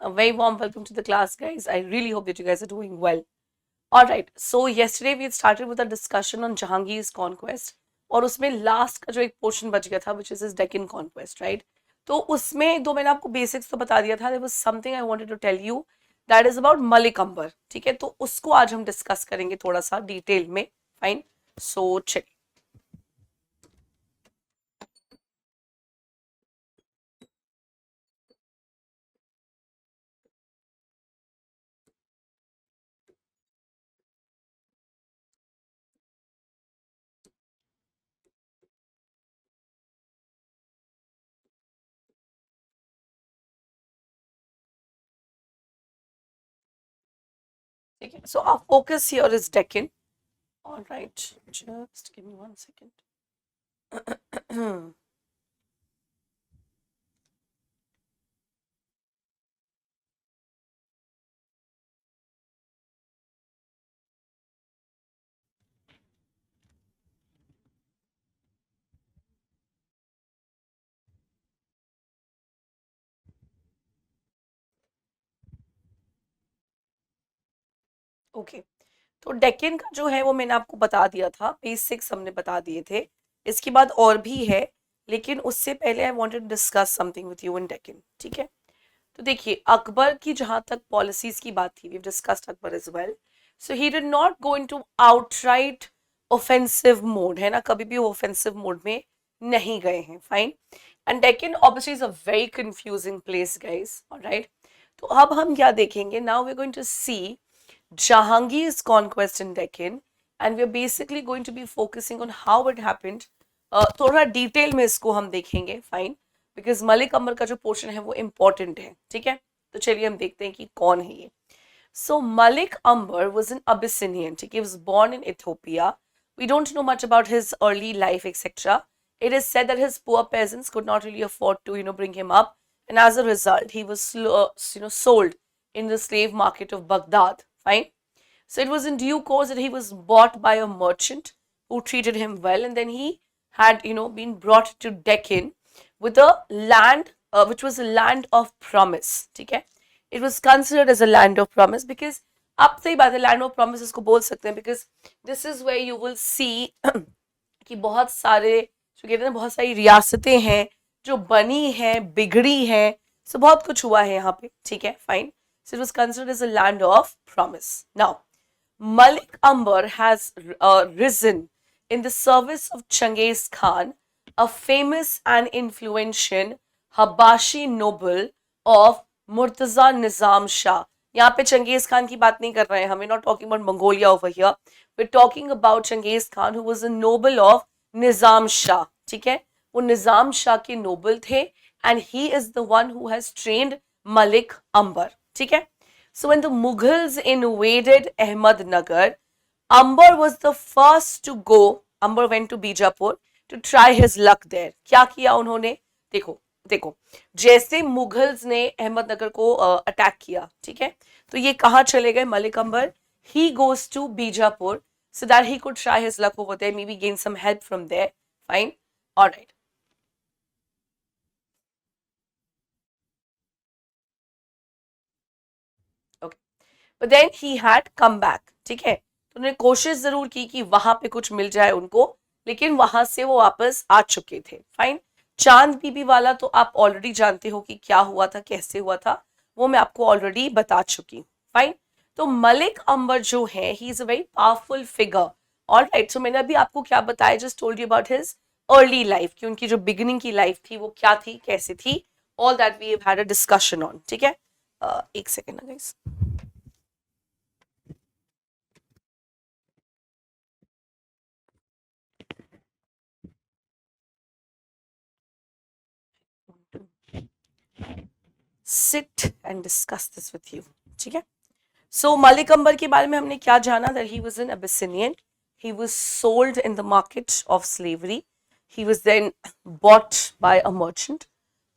A very warm welcome to the class, guys. I really hope that you guys are doing well. Alright, so yesterday we had started with a discussion on Jahangir's conquest और उसमें last का जो एक portion बच गया था which is his Deccan conquest, right? तो उसमें दो मैंने आपको बेसिक्स तो बता दिया था. There was something I wanted to tell you that is about Malik Ambar. ठीक है, तो उसको आज हम डिस्कस करेंगे थोड़ा सा डिटेल में. फाइन, सो चलिए. ठीक है, so our focus here is Deccan. All right, just give me 1 second. Okay, तो डेक्कन का जो है वो मैंने आपको बता दिया था, बेसिक्स हमने बता दिए थे. इसके बाद और भी है, लेकिन उससे पहले I wanted to discuss something with you in Deccan. ठीक है, तो देखिए अकबर की जहां तक पॉलिसीज की बात थी, we discussed Akbar as well. So he did not go into outright offensive mode, है ना, कभी भी ऑफेंसिव मोड में नहीं गए हैं. Fine, and Deccan obviously is a very confusing place guys. Alright, तो अब हम क्या देखेंगे, now we are going to see Jahangir's conquest in Deccan, and we're basically going to be focusing on how it happened. थोड़ा detail में इसको हम देखेंगे. फाइन, बिकॉज मलिक अम्बर का जो पोर्शन है वो इम्पोर्टेंट है. ठीक है, तो चलिए हम देखते हैं कि कौन है ये. So Malik Ambar was an Abyssinian. He was born in Ethiopia. We don't know much about his early life, etc. It is said that his poor peasants could not really afford to, bring him up, and as a result, he was, sold in the slave market of Baghdad. Fine. So it was in due course that he was bought by a merchant who treated him well, and then he had, been brought to Deccan with a land which was a land of promise. ठीक है, it was considered as a land of promise because अब सही बात है, land of promise इसको बोल सकते हैं because this is where you will see कि बहुत सारे जो कहते हैं बहुत सारी रियासतें हैं जो बनी हैं, बिगड़ी हैं, so बहुत कुछ हुआ है यहाँ पे. ठीक है, fine. So it was considered as a land of promise. Now, Malik Ambar has risen in the service of Chengiz Khan, a famous and influential Habashi noble of Murtaza Nizam Shah. यहाँ पे Genghis Khan की बात नहीं कर रहे हैं, हमें not talking about Mongolia over here, we are talking about Changez Khan who was a noble of Nizam Shah. ठीक है, वो निजाम शाह के नोबल थे, and he is the one who has trained Malik Ambar. ठीक है, so when the Mughals invaded Ahmednagar, Ambar was the first to go. Ambar went to Bijapur to try his luck there. क्या किया उन्होंने, देखो देखो, जैसे मुगल्स ने अहमदनगर को अटैक किया, ठीक है, तो ये कहाँ चले गए मलिक अंबर. he goes to Bijapur so that he could try his luck over there, maybe gain some help from there. Fine, all right. But then he had come back. ठीक है, तो उन्होंने कोशिश जरूर की कि वहां पे कुछ मिल जाए उनको, लेकिन वहां से वो वापस आ चुके थे. फाइन, चांद बीबी वाला तो आप ऑलरेडी जानते हो कि क्या हुआ था, कैसे हुआ था, वो मैं आपको ऑलरेडी बता चुकी. फाइन, तो मलिक अंबर जो है, he is a very powerful figure. Alright, so मैंने अभी आपको क्या बताया, just told you about his early life, कि उनकी जो बिगिनिंग की लाइफ थी वो क्या थी, कैसे थी, all that we have had a discussion on. ठीक है, एक second guys. sit and discuss this with you. ठीक है, so मलिक अंबर के बारे में हमने क्या जाना, that he was an Abyssinian, he was sold in the market of slavery, he was then bought by a merchant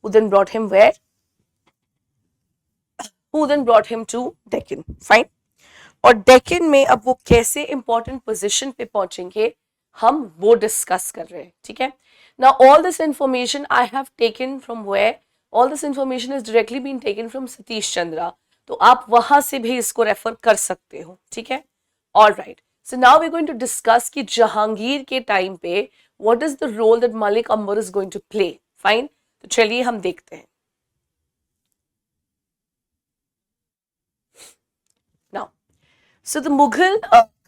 who then brought him where, who then brought him to Deccan. Fine, और डेक्कन में अब वो कैसे important position पे पहुंचेंगे हम वो discuss कर रहे हैं. ठीक है, now all this information I have taken from where, all this information is directly been taken from Satish Chandra, तो आप वहां से भी इसको रेफर कर सकते हो, ठीक है। All right, so now we going to discuss कि जहांगीर के टाइम पे what is the role that Malik Ambar is going to play. Fine, तो चलिए हम देखते हैं। Now, so the Mughal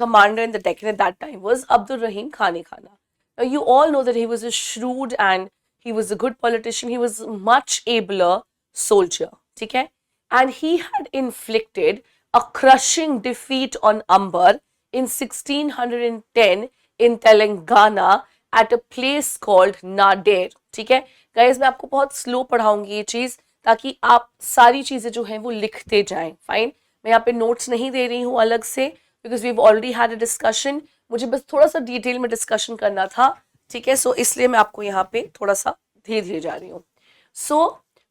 commander in the Deccan at that time was Abdur Rahim Khani Khana. Now you all know that he was a shrewd and he was a good politician. He was a much abler soldier, ठीक है? And he had inflicted a crushing defeat on Ambar in 1610 in Telangana at a place called Nader, ठीक है? Guys, मैं आपको बहुत slow पढ़ाऊंगी ये चीज ताकि आप सारी चीजें जो हैं वो लिखते जाएं। फाइन, मैं यहाँ पे नोट्स नहीं दे रही हूँ अलग से, because we already had a discussion, मुझे बस थोड़ा सा डिटेल में डिस्कशन करना था, ठीक है। सो इसलिए मैं आपको यहाँ पे थोड़ा सा धीरे धीरे जा रही हूँ। So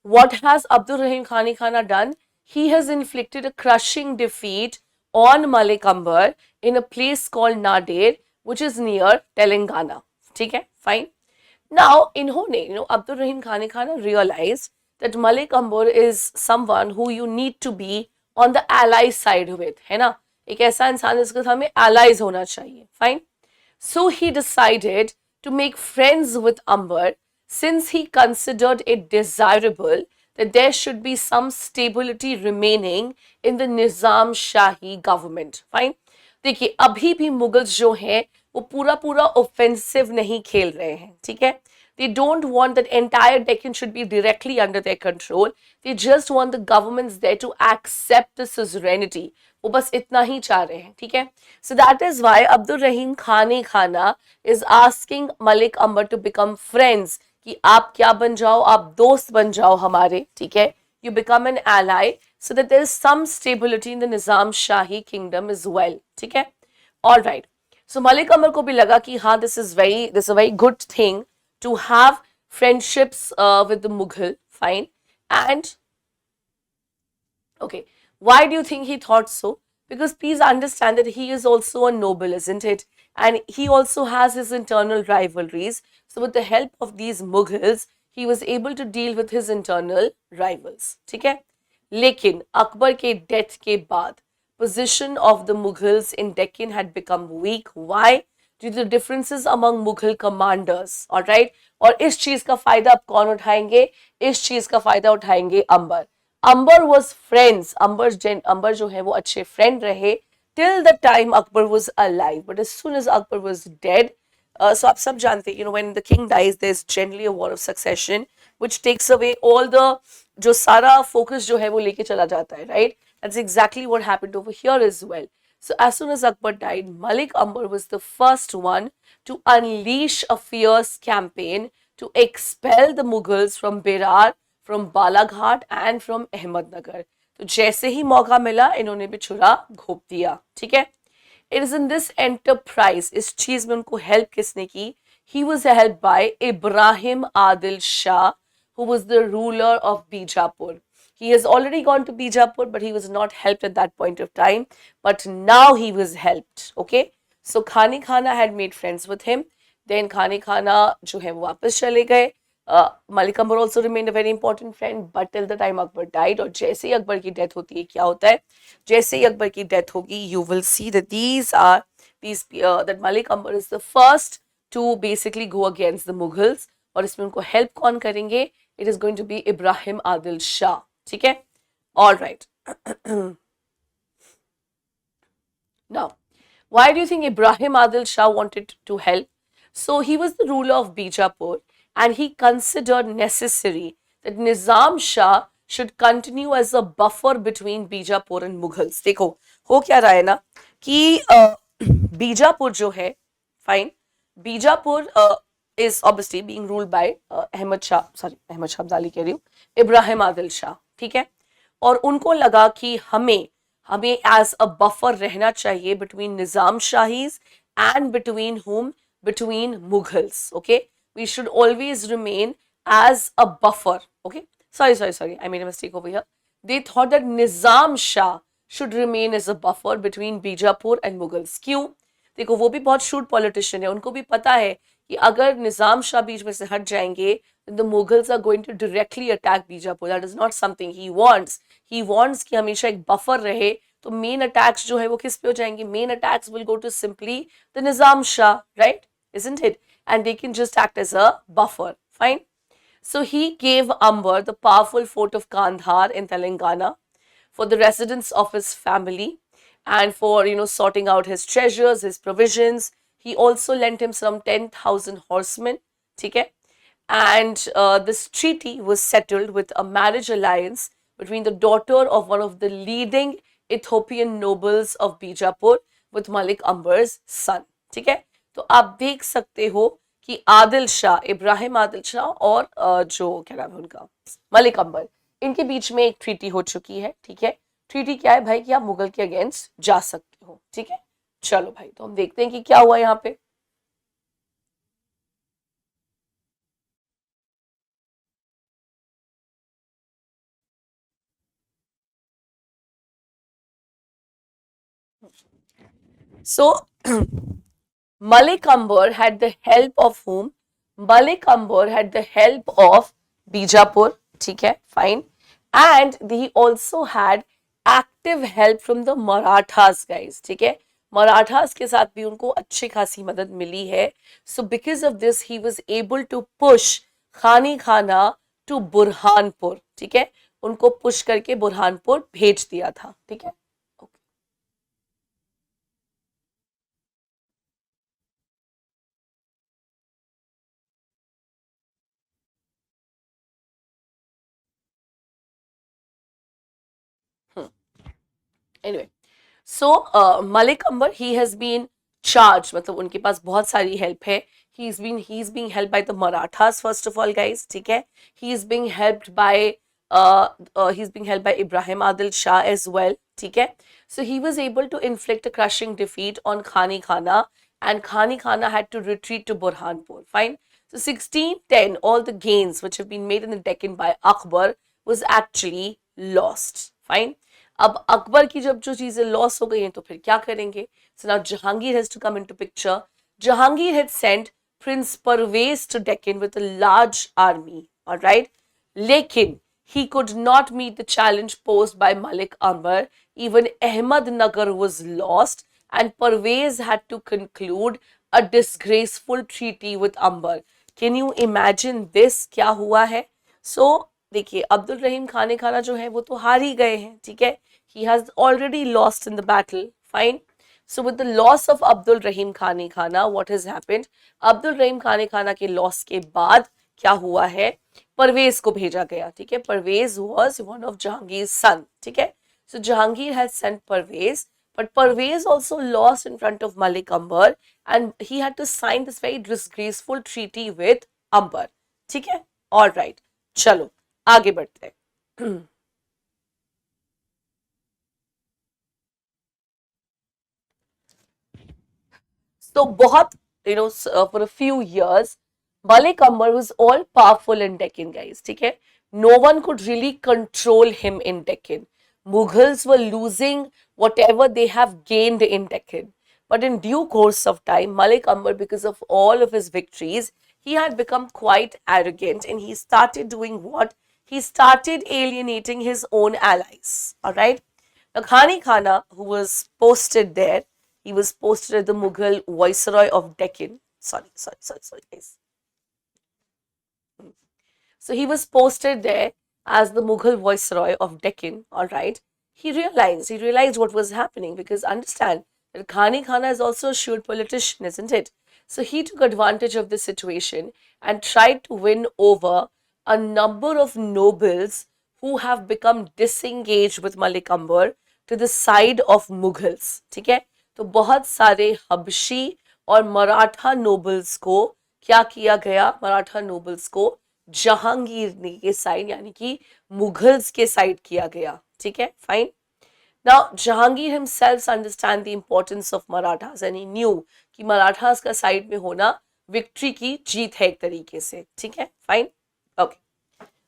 what has Abdul Rahim Khani Khana done? He has inflicted a crushing defeat on Malik Ambar in a place called Nader which is near Telangana, ठीक है। फाइन, नाउ इन्होंने Abdul Rahim Khani Khana realise that Malik Ambur is someone who you need to be on the ally side with, है ना, एक ऐसा इंसान जिसके साथ हमें allies होना चाहिए। Fine, so he decided to make friends with Amber since he considered it desirable that there should be some stability remaining in the Nizam Shahi government. Fine, देखिए अभी भी मुगल्स जो हैं वो पूरा पूरा ऑफेंसिव नहीं खेल रहे हैं, ठीक है। They don't want that entire Deccan should be directly under their control. They just want the governments there to accept the suzerainty. वो बस इतना ही चाह रहे हैं, ठीक है। So that is why Abdul Rahim Khani Khana is asking Malik Ambar to become friends. कि आप क्या बन जाओ, आप दोस्त बन जाओ हमारे, ठीक है। You become an ally so that there is some stability in the Nizam Shahi kingdom as well, ठीक है। All right. So Malik Ambar को भी लगा कि हाँ this is a very good thing to have friendships with the Mughal. Fine, and okay, why do you think he thought so? Because please understand that he is also a noble, isn't it? And he also has his internal rivalries. So with the help of these Mughals, he was able to deal with his internal rivals, ठीक है। लेकिन अकबर के death के बाद position of the Mughals in Deccan had become weak. Why? Due to the differences among Mughal commanders, all right? और इस चीज का फायदा अब कौन उठाएंगे? इस चीज का फायदा उठाएंगे अंबर। अंबर was friends, अंबर जो है वो अच्छे friend रहे till the time Akbar was alive, but as soon as Akbar was dead, so आप सब जानते हैं, when the king dies, there's generally a war of succession, which takes away all the जो सारा focus जो है वो लेके चला जाता है, right? That's exactly what happened over here as well. So as soon as Akbar died, Malik Ambar was the first one to unleash a fierce campaign to expel the Mughals from Berar, from Balaghat and from Ahmednagar. तो जैसे ही मौका मिला इन्होंने भी छुरा घोंप दिया, ठीक है। It is in this enterprise, इस चीज में उनको हेल्प किसने की? He was helped by Ibrahim Adil Shah, who was the ruler of Bijapur. He has already gone to Bijapur, but he was not helped at that point of time. But now he was helped. Okay, so Khani Khana had made friends with him. Then Khani Khana जो है वो वापस चले गए. Malik Ambar also remained a very important friend, but till the time Akbar died, और जैसे ही अकबर की death होती है क्या होता है? जैसे ही अकबर की डेथ होगी, you will see that that Malik Ambar is the first to basically go against the Mughals. और इसमें उनको हेल्प कौन करेंगे? It is going to be Ibrahim Adil Shah. ठीक है, all right. Now, why do you think Ibrahim Adil Shah wanted to help? So he was the ruler of Bijapur and he considered necessary that Nizam Shah should continue as a buffer between Bijapur and Mughals. देखो हो क्या रहा है ना कि बीजापुर जो है, fine, Bijapur is obviously being ruled by Ahmad Shah Abdali कह रही हूँ, इब्राहिम आदिल शाह, ठीक है। और उनको लगा कि हमें एज अ बफर रहना चाहिए between Nizam Shahis and between Mughals, okay. We should always remain as a buffer, okay. sorry, I made a mistake over here. They thought that Nizam Shah should remain as a buffer between Bijapur and Mughals. क्यों? देखो वो भी बहुत shrewd politician है, उनको भी पता है कि अगर निजाम शाह बीच में से हट जाएंगे the Mughals are going to directly attack Bijapur. That is not something he wants. He wants कि हमेशा एक buffer रहे. तो main attacks जो है वो किस पे हो जाएंगे? Main attacks will go to simply the Nizam Shah, right? Isn't it? And they can just act as a buffer. Fine. So he gave Amber the powerful fort of Kandhar in Telangana for the residence of his family and for sorting out his treasures, his provisions. He also lent him some 10,000 horsemen. Okay? And this treaty was settled with a marriage alliance between the daughter of one of the leading Ethiopian nobles of Bijapur with Malik Amber's son. ठीक है, तो आप देख सकते हो कि आदिल शाह, इब्राहिम आदिल शाह और जो क्या नाम है उनका, मलिक अंबर, इनके बीच में एक ट्रीटी हो चुकी है. ठीक है, ट्रीटी क्या है भाई कि आप मुगल के अगेंस्ट जा सकते हो. ठीक है, चलो भाई, तो हम देखते हैं कि क्या हुआ यहाँ पे. So Malik Amber had the help of whom? Malik Amber had the help of Bijapur. ठीक है, fine. And he also had active help from the Marathas, guys. ठीक है, Marathas के साथ भी उनको अच्छी खासी मदद मिली है. So because of this, he was able to push खानी खाना to बुरहानपुर. ठीक है, उनको पुश करके बुरहानपुर भेज दिया था. ठीक है. Anyway, so Malik Amber, he has been charged, मतलब उनके पास बहुत सारी help है. He's being helped by the Marathas first of all, guys. ठीक है, he's being helped by Ibrahim Adil Shah as well. ठीक है, so he was able to inflict a crushing defeat on Khani Khana, and Khani Khana had to retreat to Burhanpur. Fine. So 1610, all the gains which have been made in the Deccan by Akbar was actually lost. Fine. अब अकबर की जब जो चीजें loss हो गई हैं तो फिर क्या करेंगे? So now Jahangir has to come into picture. Jahangir had sent Prince Parvez to Deccan with a large army. All right, लेकिन he could not meet the challenge posed by Malik Amber. Even Ahmednagar was lost, and Parvez had to conclude a disgraceful treaty with Amber. Can you imagine this? क्या हुआ है? So देखिए, अब्दुल रहीम खाने खाना जो है वो तो हार ही गए हैं. ठीक है, he has already lost in the battle. Fine. So with the loss of Abdul Rahim Khani Khana, what has happened? Abdul Rahim Khani Khana के loss के बाद क्या हुआ है? परवेज को भेजा गया. ठीक है, Parvez was one of Jahangir's son. ठीक है, so Jahangir has sent Parvez, but Parvez also lost in front of Malik Amber, and he had to sign this very disgraceful treaty with Amber. ठीक है, all right, चलो आगे बढ़ते हैं. So बहुत, for a few years, Malik Amber was all powerful in Deccan, guys. ठीक है, no one could really control him in Deccan. Mughals were losing whatever they have gained in Deccan. But in due course of time, Malik Amber, because of all of his victories, he had become quite arrogant, and he started doing what? He started alienating his own allies. All right. Now, Khani Khana, who was posted there, he was posted as the Mughal viceroy of Deccan. Sorry, guys. So he was posted there as the Mughal viceroy of Deccan. All right. He realized what was happening, because understand that Khani Khana is also a shrewd politician, isn't it? So he took advantage of the situation and tried to win over a number of nobles who have become disengaged with Malik Amber to the side of Mughals. ठीक है, तो बहुत सारे हबशी और Maratha nobles को क्या किया गया? मराठा नोबल्स को जहांगीर के साइड, यानी कि मुगल्स के साइड किया गया. ठीक है, fine. Now Jahangir himself understand the importance of Marathas, and he knew कि मराठास का साइड में होना विक्ट्री की जीत है एक तरीके से. ठीक है, fine. Okay,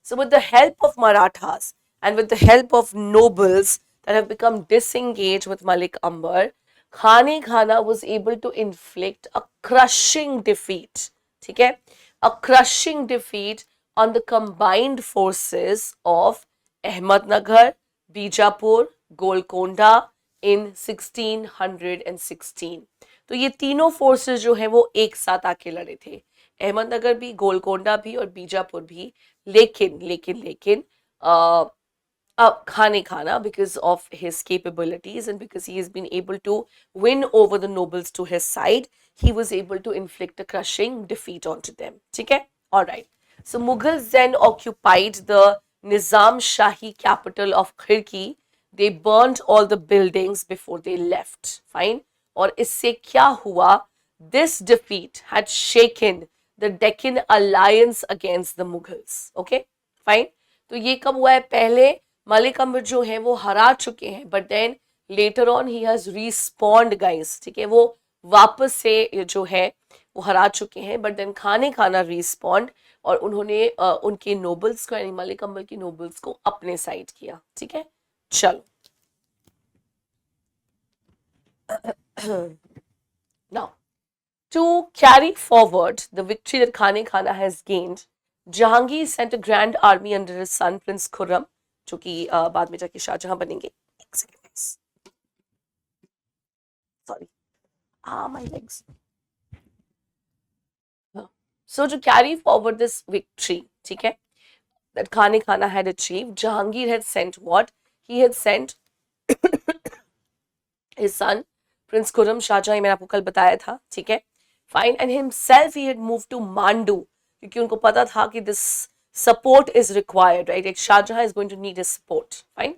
so with the help of Marathas and with the help of nobles that have become disengaged with Malik Amber, Khani Khana was able to inflict a crushing defeat. ठीक है, a crushing defeat on the combined forces of Ahmednagar, Bijapur, Golconda in 1616. तो ये तीनों forces जो है वो एक साथ आके लड़े थे, अहमदनगर भी, गोलकोंडा भी और बीजापुर भी। लेकिन लेकिन लेकिन Khane Khana, because of his capabilities and because he has been able to win over the nobles to his side, he was able to inflict a crushing defeat onto them. Okay? All right. So Mughals then occupied the Nizam Shahi capital of Khirki. They burnt all the buildings before they left. Fine. और इससे क्या हुआ? This defeat had shaken the Deccan alliance against the Mughals. Okay? Fine. तो ये कब हुआ है? पहले मलिक अम्बर जो है वो हरा चुके हैं, but then later on he has respond guys, ठीक है, वो वापस से जो है वो हरा चुके हैं, बट देन खाने खाना रिस्पॉन्ड, और उन्होंने उनके नोबल्स को, यानी मलिक अम्बर की नोबल्स को अपने साइड किया। ठीक है, चलो now to carry forward the victory that Khane Khana has gained, Jahangir sent a grand army under his son Prince Khurram, जो कि बाद में जाके शाहजहां बनेंगे। एक second, sorry, my legs. So to carry forward this victory, ठीक है, that Khane Khana had achieved, Jahangir had sent what? He had sent his son Prince Khurram, Shahjahan, मैंने आपको कल बताया था, ठीक है, fine, and himself he had move to Mandu, क्योंकि उनको पता था कि this support is required, right, एक Shahjahan is going to need his support, fine.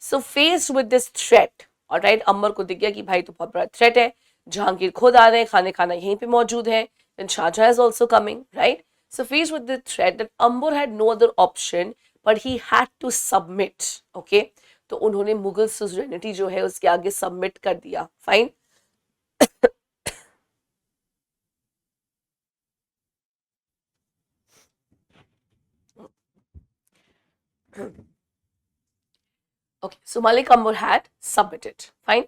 So faced with this threat, alright, Ambar को दिख गया कि भाई तो बहुत बड़ा थ्रेट है, जहांगीर खुद आ रहे हैं, खाने खाना यहीं पे मौजूद है, then Shahjahan is also coming, right. So faced with the threat that Ambur had no other option but he had to submit, okay, तो उन्होंने मुगल सुजरेनिटी जो है उसके आगे सबमिट कर दिया, fine. Okay, so Malik Ambur had submitted, fine,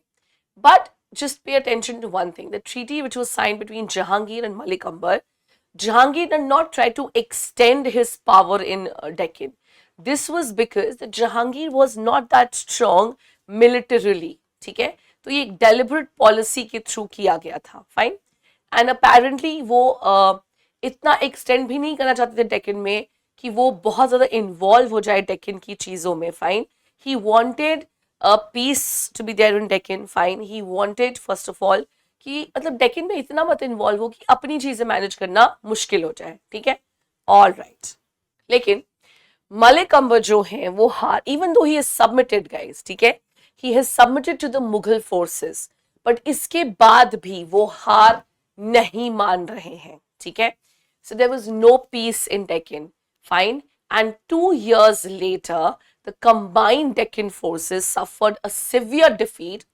but just pay attention to one thing: the treaty which was signed between Jahangir and Malik Ambur, Jahangir did not try to extend his power in Deccan. This was because the Jahangir was not that strong militarily, ठीक है, तो ये एक deliberate policy के through किया गया था, fine, and apparently वो इतना एक्सटेंड भी नहीं करना चाहते थे डेक्कन में कि वो बहुत ज़्यादा इन्वॉल्व हो जाए डेक्कन की चीज़ों में, fine. He wanted peace to be there in Deccan, fine. He wanted first of all कि मतलब डेक्कन में इतना मत इन्वॉल्व हो कि अपनी चीज़ें मैनेज करना मुश्किल हो जाए, ठीक है, ऑल राइट। लेकिन मलिक अंबर जो है वो हार, even though he is submitted guys, ठीक है, he has submitted to the Mughal forces, but इसके बाद भी वो हार नहीं मान रहे हैं, ठीक है। So there was no peace in Deccan, fine, and 2 years later the combined Deccan forces suffered a severe defeat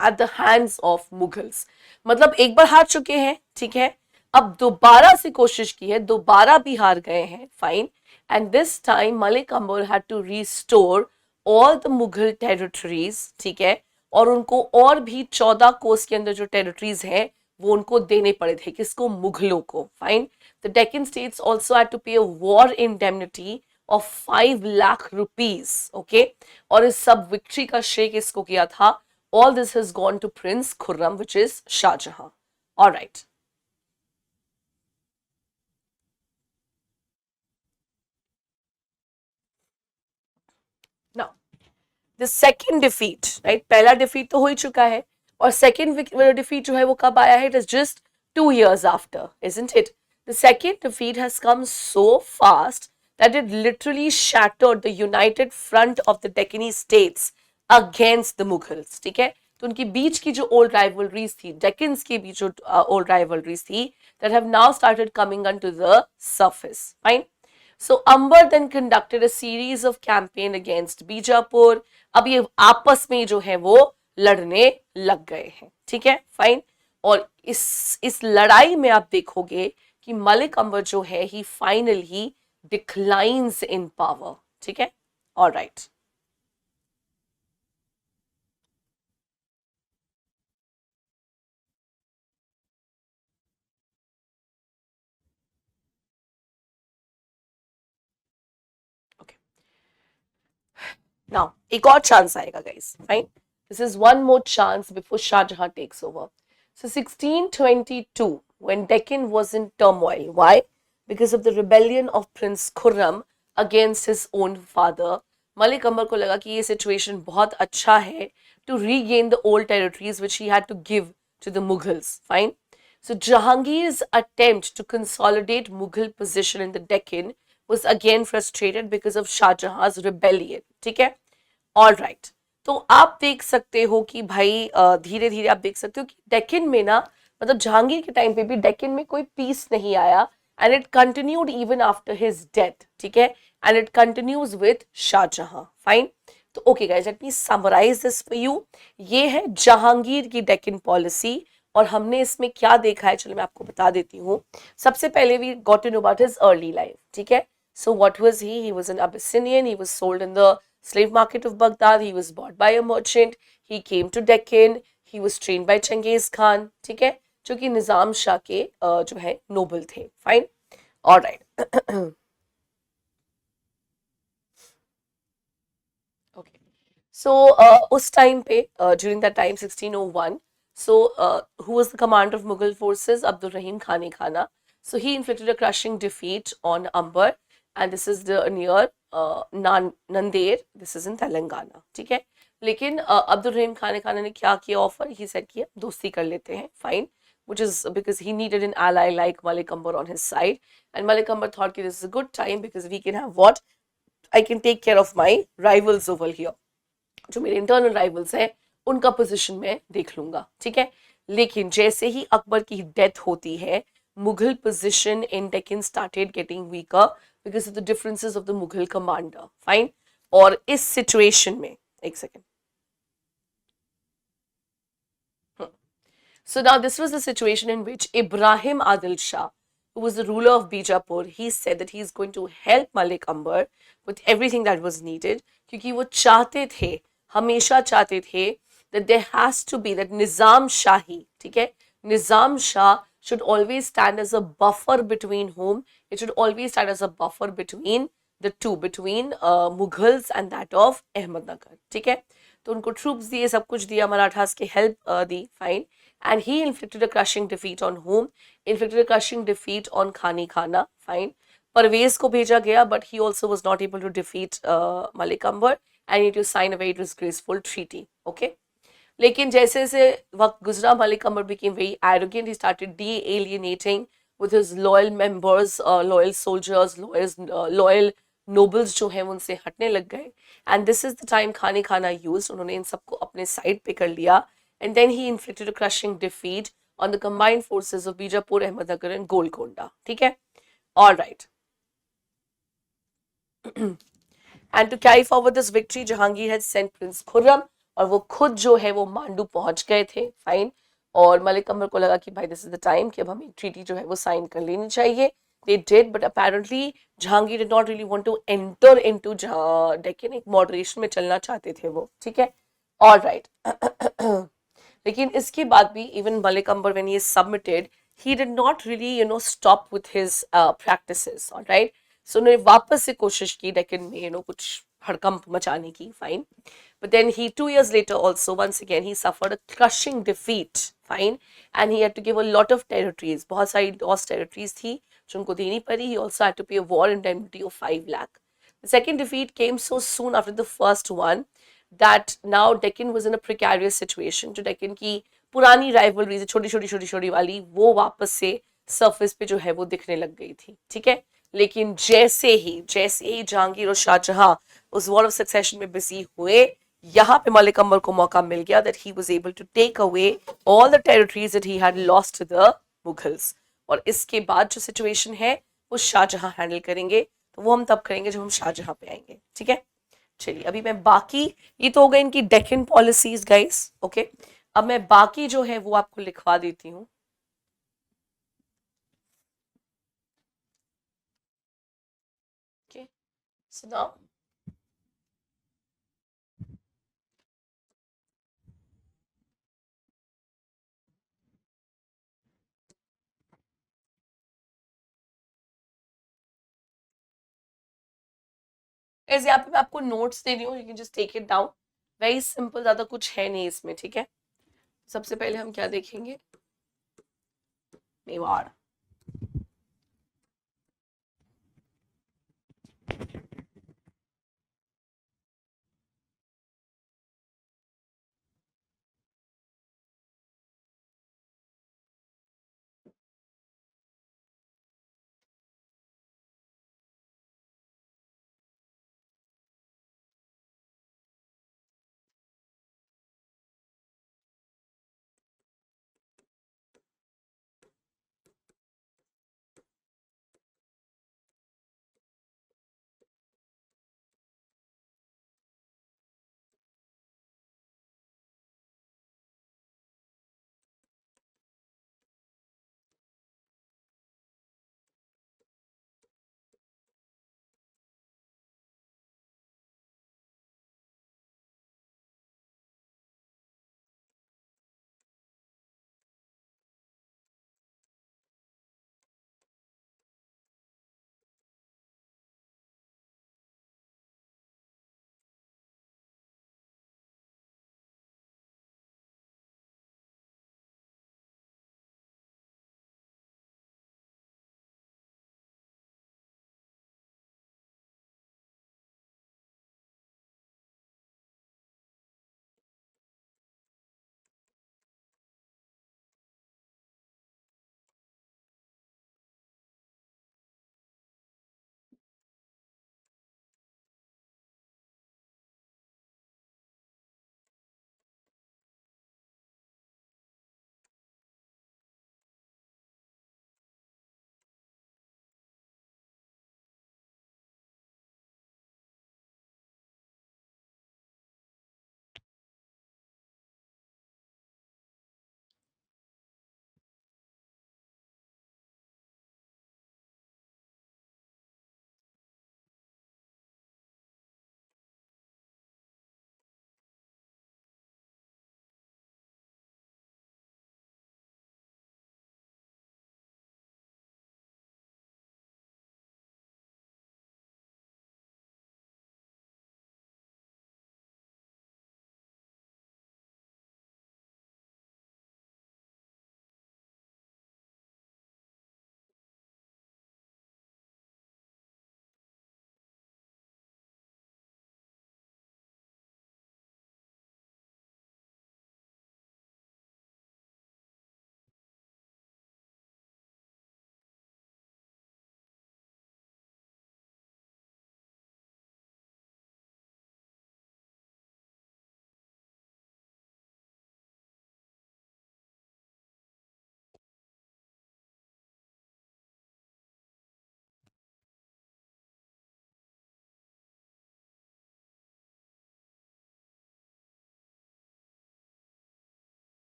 at the hands of Mughals। मतलब एक बार हार चुके हैं, ठीक है, अब दोबारा से कोशिश की है, दोबारा भी हार गए हैं, fine, and this time Malik Ambar had to restore all the Mughal territories, ठीक है, और उनको और भी 14 कोस के अंदर जो टेरिटरीज हैं वो उनको देने पड़े थे, किसको? मुगलों को, fine. The Deccan states also had to pay a war indemnity of 5 lakh rupees, okay, और इस सब विक्ट्री का श्रेय किसको किया था? All this has gone to Prince Khurram, which is Shah Jahan. All right. Now, the second defeat, right? पहला defeat तो हो ही चुका है, और second defeat जो है वो कब आया है? It is just 2 years after, isn't it? The second defeat has come so fast that it literally shattered the united front of the Deccani states against the Mughals, ठीक है। तो उनके बीच की जो ओल्ड राइवलरीज थी, डेक्कन्स के बीच जो ओल्ड राइवलरीज थी, that have now started coming onto the surface, fine। So Amber then conducted a series of campaign against Bijapur. अब ये आपस में जो है वो लड़ने लग गए हैं, ठीक है, फाइन। और इस लड़ाई में आप देखोगे कि मलिक अंबर जो है he finally declines in power, ठीक है, ऑल राइट। नाउ एक और चांस आएगा guys, fine, this is one more chance before Shahjahan takes over. So 1622, when Deccan was in turmoil. Why? Because of the rebellion of Prince Khurram against his own father. Malik Ambar को लगा कि ये situation बहुत अच्छा है to regain the old territories which he had to give to the Mughals. Fine. So Jahangir's attempt to consolidate Mughal position in the Deccan was again frustrated because of Shah Jahan's rebellion. ठीक है, all right. तो आप देख सकते हो कि भाई धीरे धीरे आप देख सकते हो कि डेक्कन में ना, मतलब जहांगीर के टाइम पे भी डेक्कन में कोई पीस नहीं आया, and it continued even after his death. ठीक है, and it continues with Shahjahan. Fine. तो okay guys, let me summarise this for you. ये है जहांगीर की डेक्कन पॉलिसी, और हमने इसमें क्या देखा है चलो मैं आपको बता देती हूँ. सबसे पहले we got to know about his early life. ठीक है, so what was he was an Abyssinian, he was sold in the slave market of Baghdad. He was bought by a merchant. He came to Deccan. He was trained by Chengiz Khan. ठीक है, जो कि निजाम शाह के जो है Nobel थे. Fine, all right. Okay, सो उस time पे during that time 1601, so who was the commander of Mughal forces? Abdul Rahim Khani Khana. So he inflicted a crushing defeat on Amber, and this is the near Nandir. This is in Telangana. ठीक है, लेकिन अब्दुल रहीम खान खाना ने क्या किया offer? He said किया दोस्ती कर लेते हैं. Fine, which is because he needed an ally like Malik Amber on his side, and Malik Amber thought कि this is a good time because we can have what? I can take care of my rivals over here. जो मेरे internal rivals हैं उनका position मैं देख लूंगा. ठीक है, लेकिन जैसे ही अकबर की डेथ होती है, Mughal position in Deccan started getting weaker because of the differences of the Mughal commander. Fine, और इस सिचुएशन में एक second. So now this was the situation in which Ibrahim Adil Shah, who was the ruler of Bijapur, he said that he is going to help Malik Amber with everything that was needed, क्योंकि वो चाहते थे, हमेशा चाहते थे that there has to be that Nizam Shahi, ठीक है, Nizam Shah should always stand as a buffer between whom? It should always stand as a buffer between the two, between Mughals and that of Ahmednagar. ठीक है, तो उनको troops दिए, सब कुछ दिया, मराठास की help the. Fine, and he inflicted a crushing defeat on whom? Inflicted a crushing defeat on Khani Khana. Fine. Parvez को भेजा गया, but he also was not able to defeat Malik Amber, and he had to sign a very disgraceful treaty. Okay. लेकिन जैसे जैसे वक्त गुजरा, Malik Amber became very arrogant. He started de-alienating with his loyal members, loyal soldiers, loyal nobles जो हैं उनसे हटने लग गए. And this is the time खानी खाना used. उन्होंने इन सबको अपने साइड पे कर लिया. And then he inflicted a crushing defeat on the combined forces of Bijapur, Ahmednagar and Golconda. ठीक है, all right. And to carry forward this victory, Jahangir had sent Prince Khurram, और वो खुद जो है वो मांडू पहुंच गए थे. फाइन, और मलिक अमर को लगा कि भाई दिस इज द टाइम कि अब हमें ट्रीटी जो है वो साइन कर लेनी चाहिए. They did, but apparently Jahangir did not really want to enter into Deccan. एक मॉडरेशन में चलना चाहते थे वो. ठीक है, ऑल राइट. लेकिन इसके बाद भी even Malik Ambar when he submitted, he did not really stop with his practices. Alright, so उन्होंने वापस से कोशिश की डेक्कन में कुछ हड़कंप मचाने की. Fine, but then he 2 years later also once again he suffered a crushing defeat. Fine, and he had to give a lot of territories. बहुत सारी lost territories थी जो उनको देनी पड़ी. He also had to pay a war indemnity of 5 lakh. The second defeat came so soon after the first one that now Deccan was in a precarious situation. जो Deccan की पुरानी rivalries छोटी छोटी छोटी छोटी वाली वो वापस से सरफेस पे जो है वो दिखने लग गई थी. ठीक है, लेकिन जैसे ही जहांगीर और शाहजहां उस वॉर ऑफ सक्सेशन में बिजी हुए, यहाँ पे मलिक अंबर को मौका मिल गया that he was able to take away all the territories that he had lost to the Mughals. और इसके बाद जो सिचुएशन है वो शाहजहां हैंडल करेंगे. तो वो हम तब करेंगे जब हम शाहजहां पे आएंगे. ठीक है, चलिए अभी मैं बाकी, ये तो हो गए इनकी डेक्कन पॉलिसीज गाइस. ओके, अब मैं बाकी जो है वो आपको लिखवा देती हूँ. ओके, सो नाउ ऐसे यहाँ पे मैं आपको नोट्स दे रही हूँ, you can just take it down. Very simple, ज्यादा कुछ है नहीं इसमें, ठीक है। सबसे पहले हम क्या देखेंगे, मेवाड़।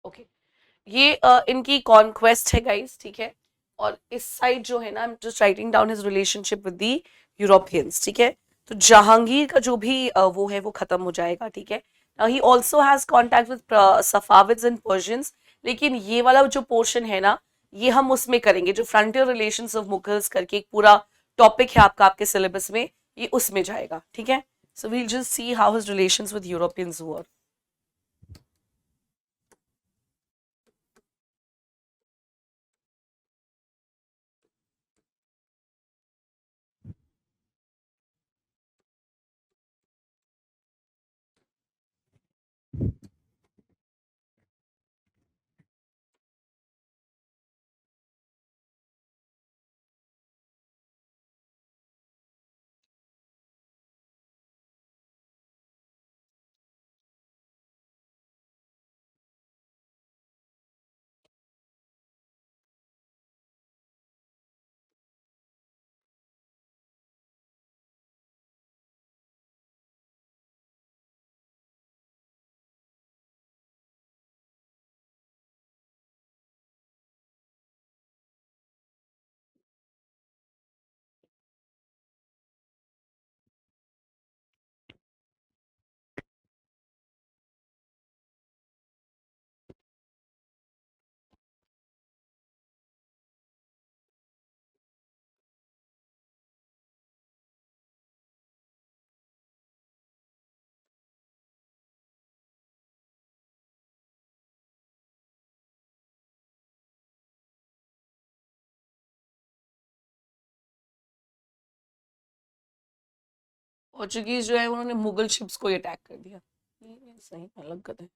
ओके, ये इनकी कॉन्क्वेस्ट है गाइस, ठीक है। और इस साइड जो है ना, I am just writing down his relationship with the Europeans, ठीक है। तो जहांगीर का जो भी वो है वो खत्म हो जाएगा, ठीक है। He also has contact with Safavids and Persians, लेकिन ये वाला जो पोर्शन है ना, ये हम उसमें करेंगे, जो फ्रंटियर रिलेशंस ऑफ मुगल्स करके एक पूरा टॉपिक है आपका आपके सिलेबस में, ये उसमें जाएगा, ठीक है। So we'll just see how his relations with Europeans were. Portuguese जो है उन्होंने मुगल शिप्स को अटैक कर दिया, ये सही में अलग गधे।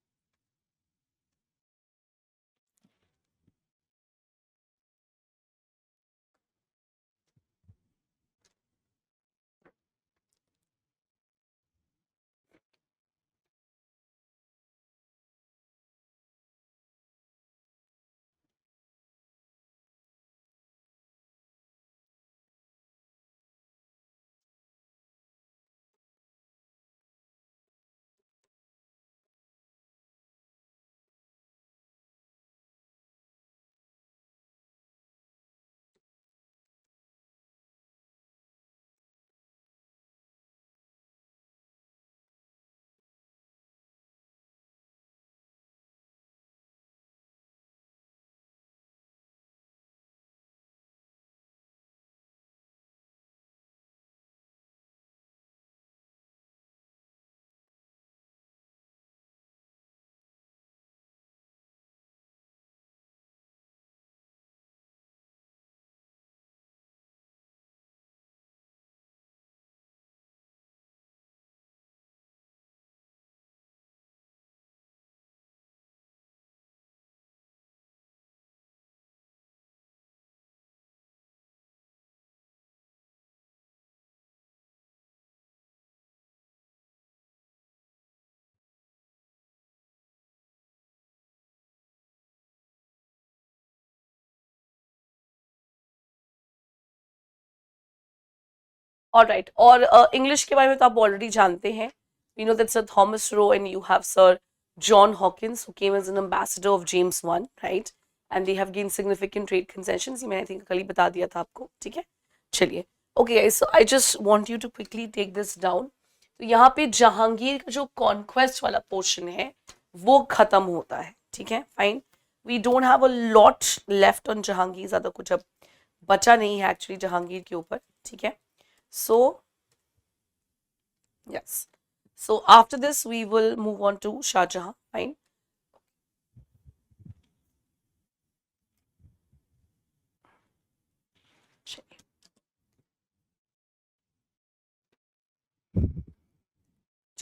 ऑलराइट, और इंग्लिश के बारे में तो आप ऑलरेडी जानते हैं. We know that sir Thomas Roe and you have sir John Hawkins who came as an ambassador of James one, right, and they have gain significant trade concessions. ये मैंने आई थिंक कल ही बता दिया था आपको, ठीक है. चलिए, okay, so I just want you to quickly take this down. तो यहाँ पे जहांगीर का जो कॉन्क्वेस्ट वाला पोर्शन है वो खत्म होता है, ठीक है, fine. We don't have a lot left on Jahangir, ज़्यादा कुछ अब बचा नहीं है एक्चुअली जहांगीर के ऊपर, ठीक है. So, yes. So after this, we will move on to Shah Jahan. Fine.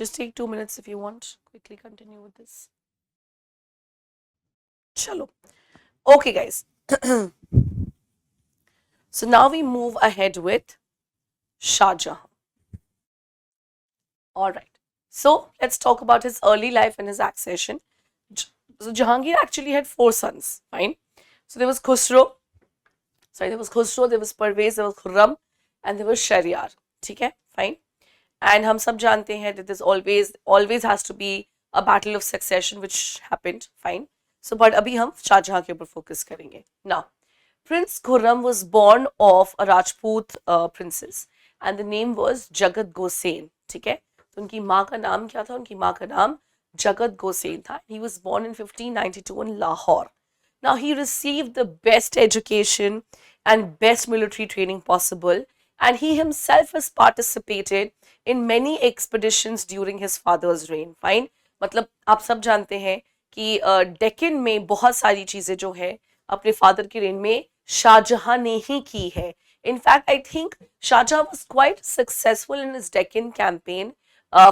Just take 2 minutes if you want. Quickly continue with this. Chalo. Okay, guys. So now we move ahead with Shah Jahan. All right. So let's talk about his early life and his accession. So Jahangir actually had 4 sons. Fine. So there was Khusro. Sorry, there was Khusro, there was Parvez, there was Khurram, and there was Shahryar. ठीक है, fine. And हम सब जानते हैं that there's always has to be a battle of succession which happened, fine. So but अभी हम शाहजहां के ऊपर focus करेंगे. Now, Prince Khurram was born of a Rajput princess and the name was Jagat Gosain, ठीक है. तो उनकी माँ का नाम क्या था? उनकी माँ का नाम जगत गोसेन था. He was born in 1592 in Lahore. Now he received the best education and best military training possible, and he himself has participated in many expeditions during his father's reign. Fine. मतलब आप सब जानते हैं कि डेक्कन में बहुत सारी चीज़ें जो है अपने फादर के रेन में शाहजहां ने ही की है. In fact, I think Shah Jahan was quite successful in his Deccan campaign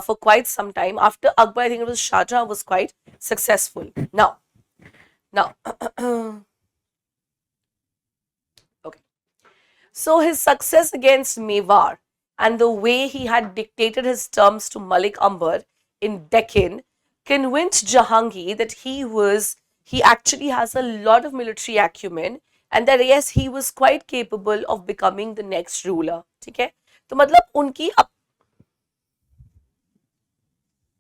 for quite some time. After Akbar, I think it was Shah Jahan was quite successful. Now, okay. So his success against Mewar and the way he had dictated his terms to Malik Ambar in Deccan convinced Jahangir that he actually has a lot of military acumen and that yes, he was quite capable of becoming the next ruler. ठीक है, तो मतलब उनकी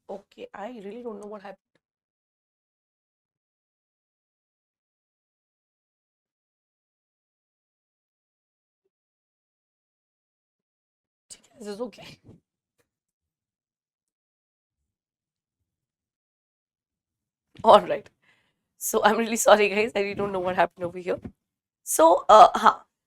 okay, I really don't know what happened. This is okay. All right. So I'm really sorry, guys. I really don't know what happened over here. So,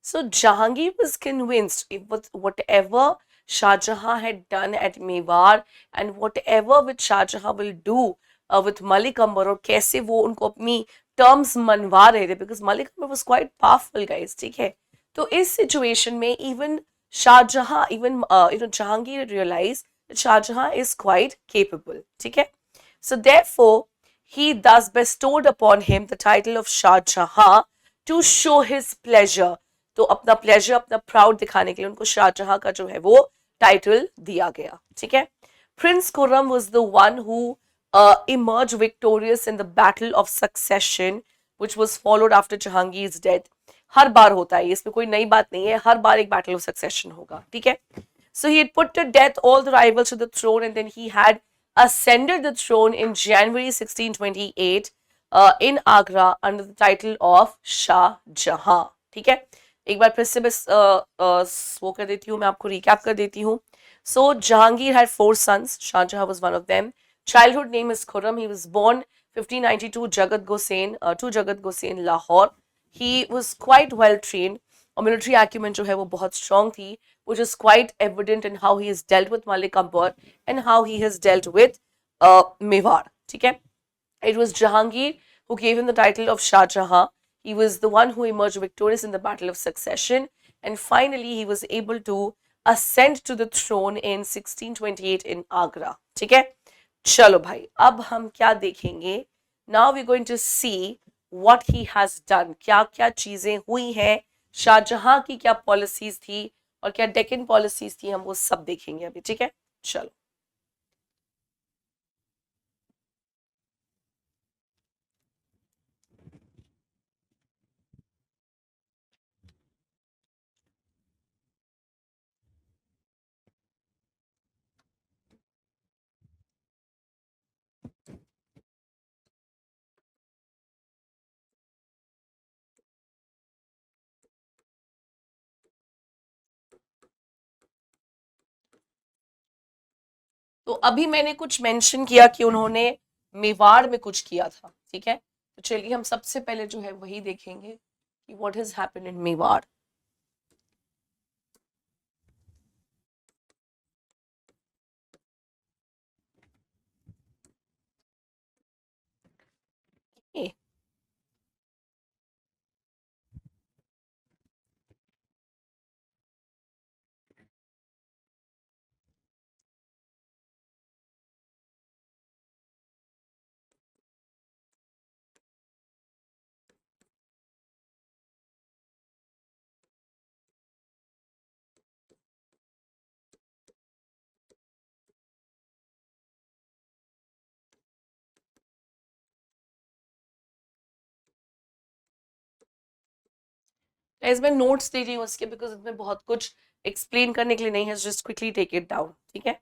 so Jahangir was convinced with whatever Shah Jahan had done at Mewar and whatever which Shah Jahan will do with Malik Ambar और कैसे वो उनको अपनी terms मनवा रहे थे because Malik Ambar was quite powerful, guys. ठीक है, तो इस situation में even Shah Jahan, even Jahangir realized Shah Jahan is quite capable. ठीक है? So therefore, he thus bestowed upon him the title of Shah Jahan to show his pleasure. तो अपना pleasure, अपना proud दिखाने के लिए उनको शाहजहां का जो है वो टाइटल दिया गया. ठीक है? Prince Khurram was the one who emerged victorious in the battle of succession, which was followed after Jahangir's death. हर बार होता है, इसमें कोई नई बात नहीं है, हर बार एक बैटल ऑफ सक्सेशन होगा. ठीक है? So he had put to death all the rivals to the throne, and then he had ascended the throne in January 1628 in Agra under the title of Shah Jahan. ठीक है? एक बार फिर से बस वो कर देती हूँ, मैं आपको रिकैप कर देती हूँ. So Jahangir had four sons. Shah Jahan was one of them. Childhood name is Khurram. He was born 1592 Jagat Gosain to Jagat Gosain, Lahore. He was quite well trained. और military acumen जो है वो बहुत strong थी, which is quite evident in how he has dealt with Malik Akbar and how he has dealt with Mewar. ठीक है? It was Jahangir who gave him the title of Shah Jahan. He was the one who emerged victorious in the Battle of Succession, and finally he was able to ascend to the throne in 1628 in Agra. ठीक है? चलो भाई, अब हम क्या देखेंगे? Now we're going to see what he has done. क्या क्या चीजें हुई हैं, शाहजहां की क्या पॉलिसीज थी और क्या डेक्कन पॉलिसीज थी, हम वो सब देखेंगे अभी. ठीक है? चलो. तो अभी मैंने कुछ मेंशन किया कि उन्होंने मेवाड़ में कुछ किया था. ठीक है? तो चलिए हम सबसे पहले जो है वही देखेंगे कि what has happened in Mewar. इसमें नोट्स दे रही हूँ उसके, बिकॉज इसमें बहुत कुछ एक्सप्लेन करने के लिए नहीं है. Just quickly take it down. ठीक है?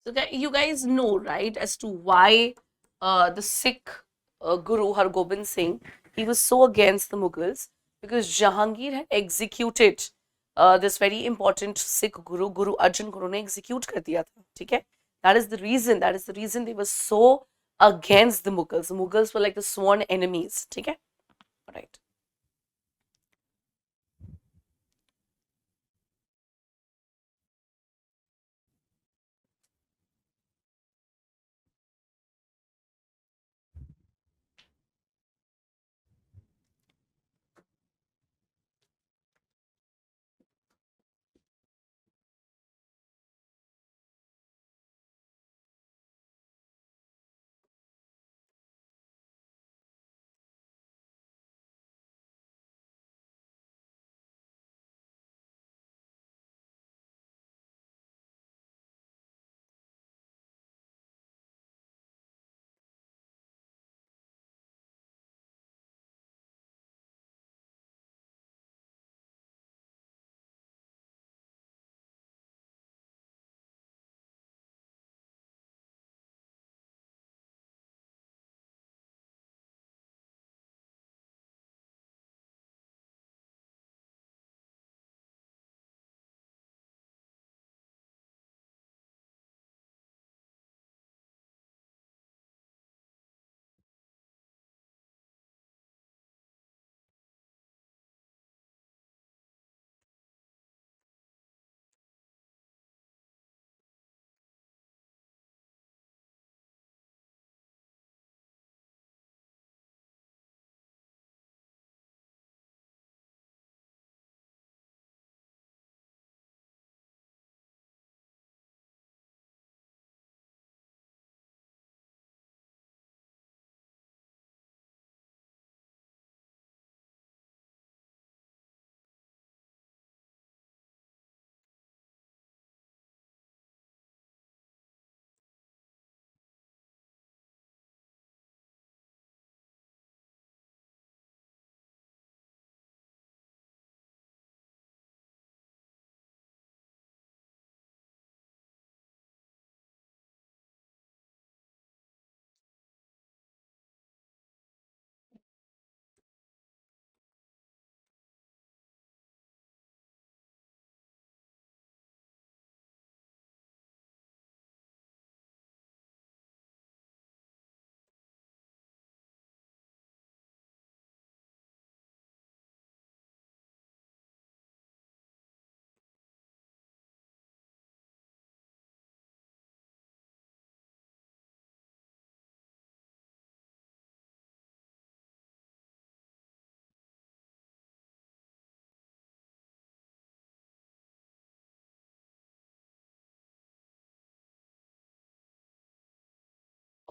So you guys know, right, as to why the Sikh Guru Hargobind Singh, he was so against the Mughals, because Jahangir had executed this very important Sikh Guru, Guru Arjan Guru ने execute कर दिया था, ठीक है? That is the reason. That is the reason they were so against the Mughals. The Mughals were like the sworn enemies, ठीक है? Right.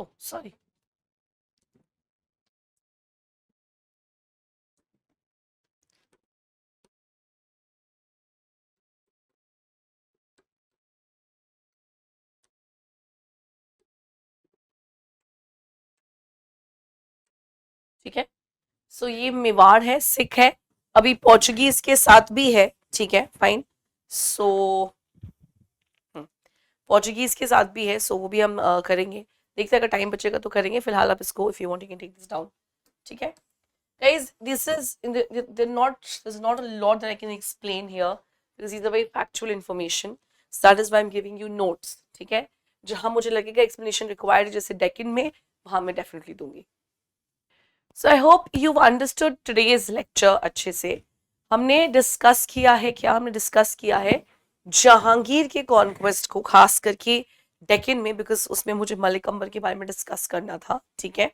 Oh, sorry. ठीक है? सो ये मेवाड़ है, सिख है, अभी पोर्चुगीज के साथ भी है, ठीक है, फाइन. सो पोर्चुगीज के साथ भी है, सो वो भी हम करेंगे. देखते हैं, अगर टाइम बचेगा तो करेंगे. फिलहाल आप इसको, if you want you can take this down. ठीक है guys, this is in they're not, there's not a lot that I can explain here, because these are very factual information. So that is why I'm giving you notes. ठीक है, जहां मुझे लगेगा explanation required, जैसे डेकिन में, वहां मैं definitely दूंगी. So I hope you understood today's lecture अच्छे से. हमने डिस्कस किया है, क्या हमने डिस्कस किया है? जहांगीर के कॉन्क्वेस्ट को, खास करके डेक्कन में, बिकॉज उसमें मुझे मलिक अंबर के बारे में डिस्कस करना था. ठीक है,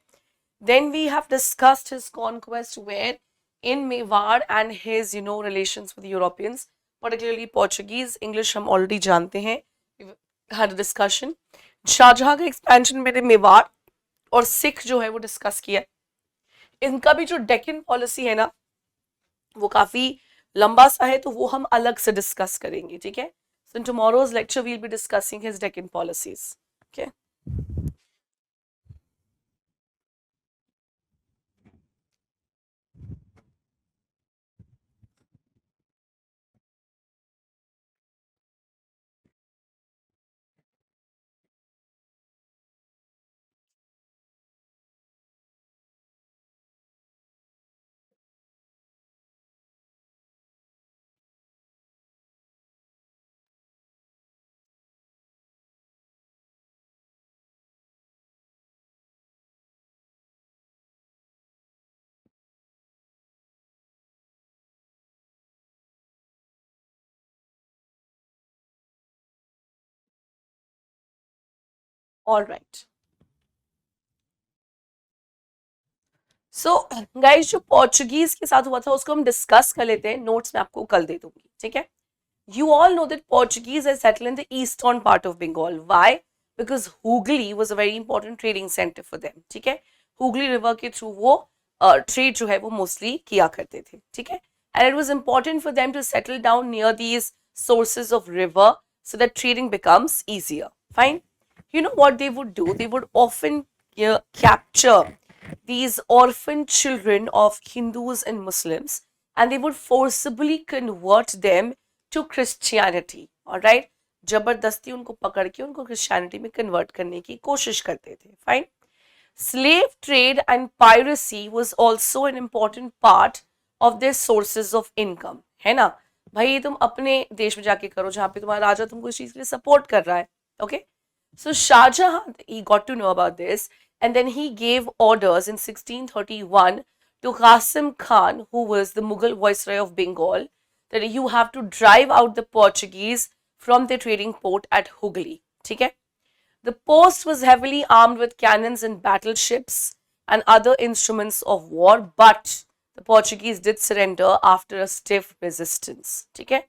then we have discussed his conquest where in Mewar and his relations with Europeans, particularly Portuguese. English हम ऑलरेडी जानते हैं, हैड अ डिस्कशन. शाहजहां का एक्सपेंशन मेरे मेवाड़ और सिख जो है वो डिस्कस किया. इनका भी जो डेक्कन पॉलिसी है ना, वो काफी लंबा सा है, तो वो हम अलग से डिस्कस करेंगे. ठीक है, so in tomorrow's lecture will be discussing his Deccan policies. Okay. All right. So guys, जो पोर्चुगीज के साथ हुआ था उसको हम डिस्कस कर लेते हैं, नोट्स मैं आपको कल दे दूंगी, ठीक है। You all know that Portuguese are settled in the eastern part of Bengal. Why? Because Hooghly was a very important trading center for them. ठीक है, Hooghly river के थ्रू वो ट्रेड जो है वो मोस्टली किया करते थे, ठीक है। And it was important for them to settle down near these sources of river so that trading becomes easier. Fine. You know what they would do? They would often capture these orphan children of Hindus and Muslims, and they would forcibly convert them to Christianity, all right. जबरदस्ती उनको पकड़ के उनको Christianity में convert करने की कोशिश करते थे, fine. Slave trade and piracy was also an important part of their sources of income, है ना। भाई ये तुम अपने देश में जाके करो जहां पे तुम्हारा राजा तुमको इस चीज के लिए सपोर्ट कर रहा है, okay. So Shahjahan, he got to know about this, and then he gave orders in 1631 to Qasim Khan, who was the Mughal viceroy of Bengal, that you have to drive out the Portuguese from the trading port at Hooghly, ठीक है। The post was heavily armed with cannons and battleships and other instruments of war, but the Portuguese did surrender after a stiff resistance, ठीक है।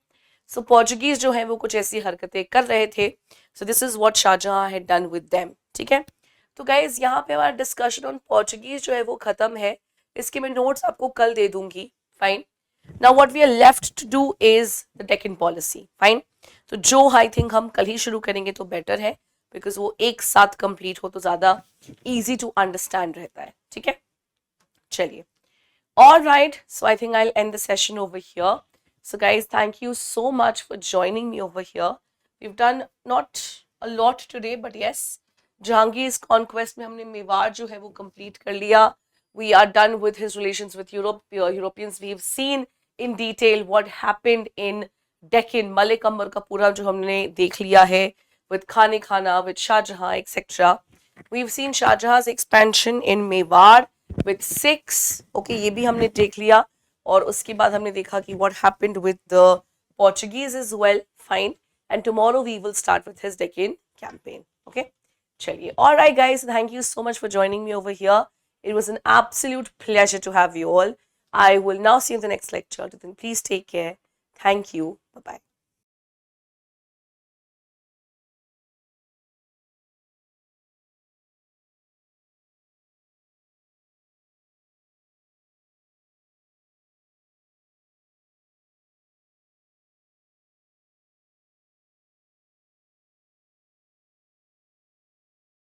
So Portuguese जो है वो कुछ ऐसी हरकतें कर रहे थे। So this is what Shahjahan had done with them, ठीक है। तो गाइज यहाँ पे हमारा डिस्कशन ऑन पोर्चुगीज जो है वो खत्म है, इसके मैं नोट्स आपको कल दे दूंगी, fine. Now what we are left to do is the Deccan policy, fine। तो जो आई थिंक हम कल ही शुरू करेंगे तो बेटर है, बिकॉज वो एक साथ कंप्लीट हो तो ज्यादा इजी टू अंडरस्टैंड रहता है, ठीक है। चलिए, all right, so I think I'll end the session over here. So guys, thank you so much for joining me over here. We've done not a lot today, but yes, Jahangir's conquest में हमने मेवाड़ जो है वो complete कर लिया. We are done with his relations with Europeans. We've seen in detail what happened in Deccan. Malik Ambar का पूरा जो हमने देख लिया है with Khane Khana, with Shah Jahan, etc. We've seen Shah Jahan's expansion in Mewar with 6. Okay, ये भी हमने देख लिया, और उसके बाद हमने देखा कि what happened with the Portuguese as well. Fine. And tomorrow we will start with his Deccan campaign. Okay. चलिए, all right guys, thank you so much for joining me over here. It was an absolute pleasure to have you all. I will now see you in the next lecture. Then please take care. Thank you. Bye-bye.